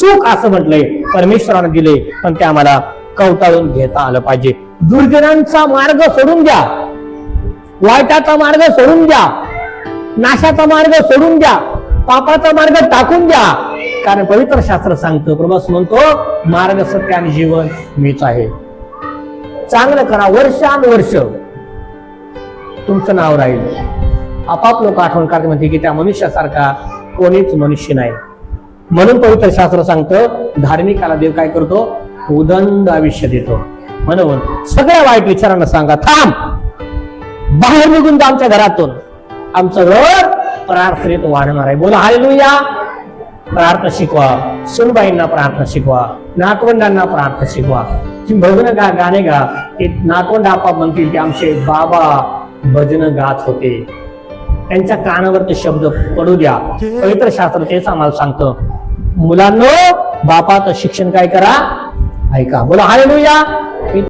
सुख असं म्हटलंय, परमेश्वराने दिले, पण ते आम्हाला कवटाळून घेता आलं पाहिजे. दुर्जनांचा मार्ग सोडून द्या, वाईटाचा मार्ग सोडून द्या, नाशाचा मार्ग सोडून द्या, पापाचा मार्ग टाकून द्या. कारण पवित्र शास्त्र सांगतं, प्रभू म्हणतो, मार्ग सत्य आणि जीवन मीच आहे. चांगलं करा, वर्षानुवर्ष तुमचं नाव राहील. आपाप लोक आठवण काढते म्हणते की त्या मनुष्यासारखा कोणीच मनुष्य नाही. म्हणून पवित्र शास्त्र सांगतं, धार्मिकाला देव काय करतो, उदंड आयुष्य देतो. म्हणून सगळ्या वाईट विचारांना सांगा, थांब, बाहेर निघून जा आमच्या घरातून. आमचं घर प्रार्थनेत वाढणार आहे. बोला हालेलुया. प्रार्थना शिकवा, सुनबाईंना प्रार्थना शिकवा, नातवंडांना प्रार्थना शिकवा. तुम्ही भजन गाणे गा, ते नातवंड आपाप म्हणतील की आमचे बाबा भजन गात होते. त्यांच्या कानावर ते शब्द पडू द्या. पवित्र शास्त्र तेच आम्हाला सांगतं, मुलांनो बापाचं शिक्षण काय करा, ऐका. बोला हालेलुया.